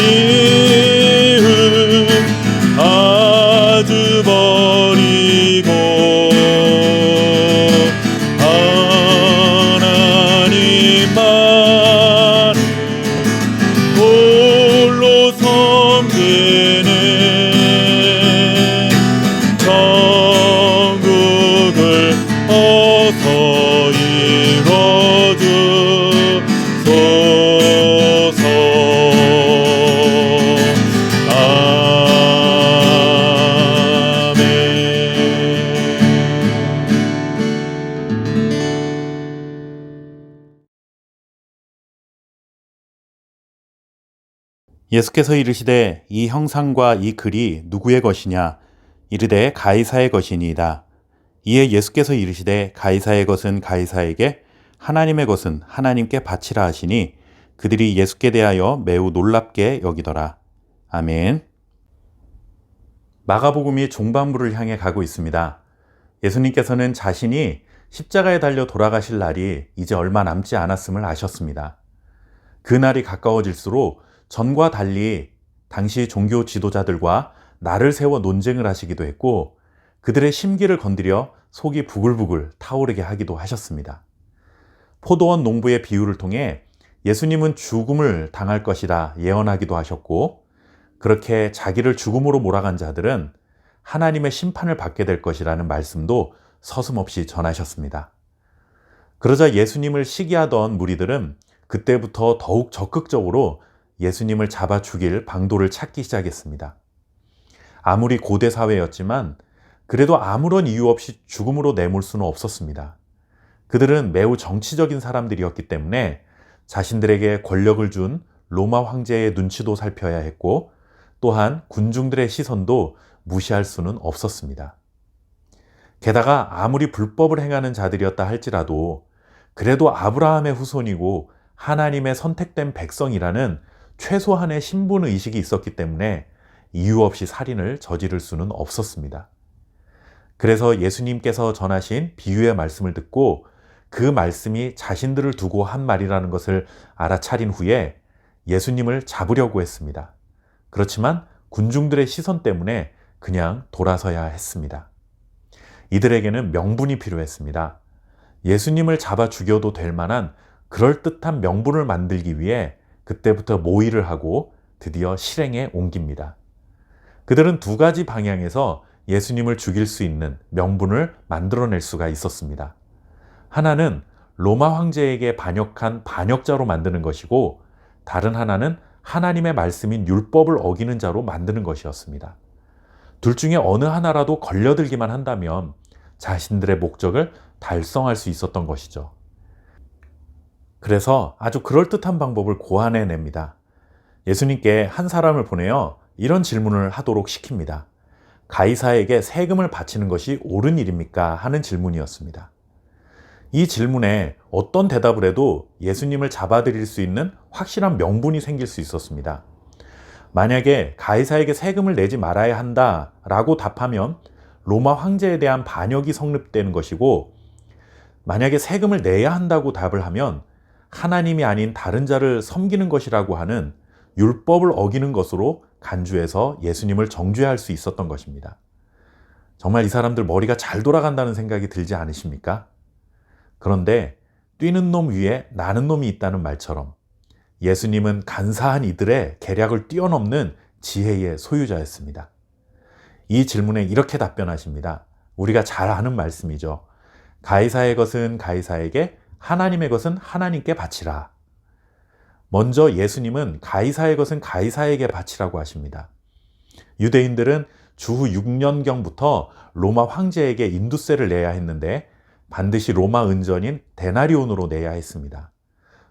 미움 아주 버리고 하나님만 홀로 섬기는 천국을 어서 이뤄주소서. 예수께서 이르시되 이 형상과 이 글이 누구의 것이냐? 이르되 가이사의 것이니이다. 이에 예수께서 이르시되 가이사의 것은 가이사에게, 하나님의 것은 하나님께 바치라 하시니 그들이 예수께 대하여 매우 놀랍게 여기더라. 아멘. 마가복음이 종반부를 향해 가고 있습니다. 예수님께서는 자신이 십자가에 달려 돌아가실 날이 이제 얼마 남지 않았음을 아셨습니다. 그 날이 가까워질수록 전과 달리 당시 종교 지도자들과 날을 세워 논쟁을 하시기도 했고, 그들의 심기를 건드려 속이 부글부글 타오르게 하기도 하셨습니다. 포도원 농부의 비유를 통해 예수님은 죽음을 당할 것이라 예언하기도 하셨고, 그렇게 자기를 죽음으로 몰아간 자들은 하나님의 심판을 받게 될 것이라는 말씀도 서슴없이 전하셨습니다. 그러자 예수님을 시기하던 무리들은 그때부터 더욱 적극적으로 예수님을 잡아 죽일 방도를 찾기 시작했습니다. 아무리 고대 사회였지만 그래도 아무런 이유 없이 죽음으로 내몰 수는 없었습니다. 그들은 매우 정치적인 사람들이었기 때문에 자신들에게 권력을 준 로마 황제의 눈치도 살펴야 했고, 또한 군중들의 시선도 무시할 수는 없었습니다. 게다가 아무리 불법을 행하는 자들이었다 할지라도 그래도 아브라함의 후손이고 하나님의 선택된 백성이라는 최소한의 신분의식이 있었기 때문에 이유 없이 살인을 저지를 수는 없었습니다. 그래서 예수님께서 전하신 비유의 말씀을 듣고 그 말씀이 자신들을 두고 한 말이라는 것을 알아차린 후에 예수님을 잡으려고 했습니다. 그렇지만 군중들의 시선 때문에 그냥 돌아서야 했습니다. 이들에게는 명분이 필요했습니다. 예수님을 잡아 죽여도 될 만한 그럴듯한 명분을 만들기 위해 그때부터 모의를 하고 드디어 실행에 옮깁니다. 그들은 두 가지 방향에서 예수님을 죽일 수 있는 명분을 만들어낼 수가 있었습니다. 하나는 로마 황제에게 반역한 반역자로 만드는 것이고, 다른 하나는 하나님의 말씀인 율법을 어기는 자로 만드는 것이었습니다. 둘 중에 어느 하나라도 걸려들기만 한다면 자신들의 목적을 달성할 수 있었던 것이죠. 그래서 아주 그럴듯한 방법을 고안해냅니다. 예수님께 한 사람을 보내어 이런 질문을 하도록 시킵니다. 가이사에게 세금을 바치는 것이 옳은 일입니까? 하는 질문이었습니다. 이 질문에 어떤 대답을 해도 예수님을 잡아들일 수 있는 확실한 명분이 생길 수 있었습니다. 만약에 가이사에게 세금을 내지 말아야 한다라고 답하면 로마 황제에 대한 반역이 성립되는 것이고, 만약에 세금을 내야 한다고 답을 하면 하나님이 아닌 다른 자를 섬기는 것이라고 하는 율법을 어기는 것으로 간주해서 예수님을 정죄할 수 있었던 것입니다. 정말 이 사람들 머리가 잘 돌아간다는 생각이 들지 않으십니까? 그런데 뛰는 놈 위에 나는 놈이 있다는 말처럼 예수님은 간사한 이들의 계략을 뛰어넘는 지혜의 소유자였습니다. 이 질문에 이렇게 답변하십니다. 우리가 잘 아는 말씀이죠. 가이사의 것은 가이사에게, 하나님의 것은 하나님께 바치라. 먼저 예수님은 가이사의 것은 가이사에게 바치라고 하십니다. 유대인들은 주후 6년경부터 로마 황제에게 인두세를 내야 했는데 반드시 로마 은전인 데나리온으로 내야 했습니다.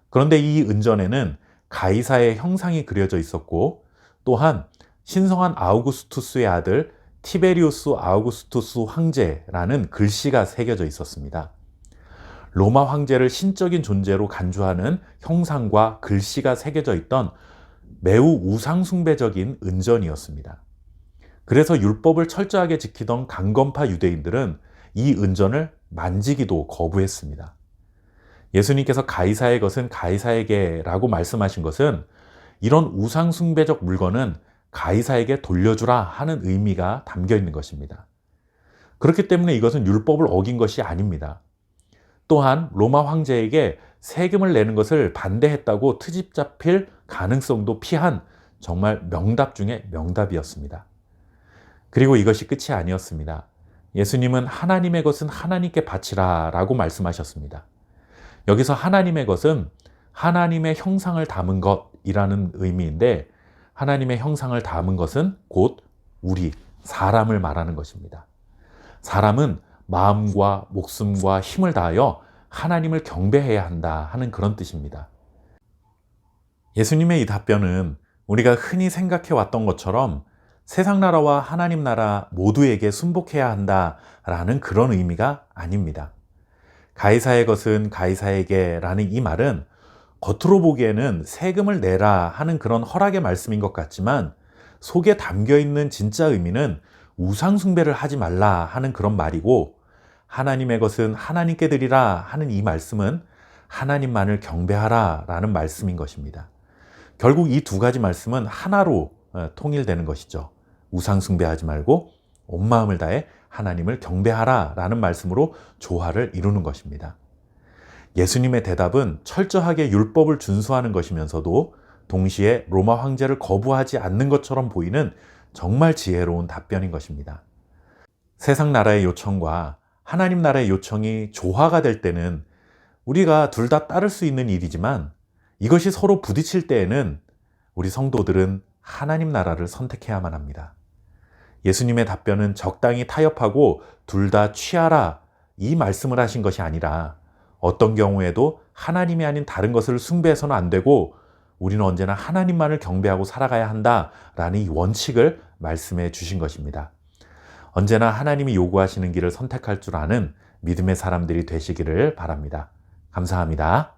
그런데 이 은전에는 가이사의 형상이 그려져 있었고, 또한 신성한 아우구스투스의 아들 티베리우스 아우구스투스 황제라는 글씨가 새겨져 있었습니다. 로마 황제를 신적인 존재로 간주하는 형상과 글씨가 새겨져 있던 매우 우상숭배적인 은전이었습니다. 그래서 율법을 철저하게 지키던 강건파 유대인들은 이 은전을 만지기도 거부했습니다. 예수님께서 가이사의 것은 가이사에게 라고 말씀하신 것은 이런 우상숭배적 물건은 가이사에게 돌려주라 하는 의미가 담겨 있는 것입니다. 그렇기 때문에 이것은 율법을 어긴 것이 아닙니다. 또한 로마 황제에게 세금을 내는 것을 반대했다고 트집 잡힐 가능성도 피한 정말 명답 중에 명답이었습니다. 그리고 이것이 끝이 아니었습니다. 예수님은 하나님의 것은 하나님께 바치라 라고 말씀하셨습니다. 여기서 하나님의 것은 하나님의 형상을 담은 것이라는 의미인데, 하나님의 형상을 담은 것은 곧 우리 사람을 말하는 것입니다. 사람은 마음과 목숨과 힘을 다하여 하나님을 경배해야 한다 하는 그런 뜻입니다. 예수님의 이 답변은 우리가 흔히 생각해 왔던 것처럼 세상 나라와 하나님 나라 모두에게 순복해야 한다라는 그런 의미가 아닙니다. 가이사의 것은 가이사에게 라는 이 말은 겉으로 보기에는 세금을 내라 하는 그런 허락의 말씀인 것 같지만, 속에 담겨 있는 진짜 의미는 우상숭배를 하지 말라 하는 그런 말이고, 하나님의 것은 하나님께 드리라 하는 이 말씀은 하나님만을 경배하라 라는 말씀인 것입니다. 결국 이 두 가지 말씀은 하나로 통일되는 것이죠. 우상숭배하지 말고 온 마음을 다해 하나님을 경배하라 라는 말씀으로 조화를 이루는 것입니다. 예수님의 대답은 철저하게 율법을 준수하는 것이면서도 동시에 로마 황제를 거부하지 않는 것처럼 보이는 정말 지혜로운 답변인 것입니다. 세상 나라의 요청과 하나님 나라의 요청이 조화가 될 때는 우리가 둘 다 따를 수 있는 일이지만, 이것이 서로 부딪힐 때에는 우리 성도들은 하나님 나라를 선택해야만 합니다. 예수님의 답변은 적당히 타협하고 둘 다 취하라 이 말씀을 하신 것이 아니라, 어떤 경우에도 하나님이 아닌 다른 것을 숭배해서는 안 되고 우리는 언제나 하나님만을 경배하고 살아가야 한다라는 이 원칙을 말씀해 주신 것입니다. 언제나 하나님이 요구하시는 길을 선택할 줄 아는 믿음의 사람들이 되시기를 바랍니다. 감사합니다.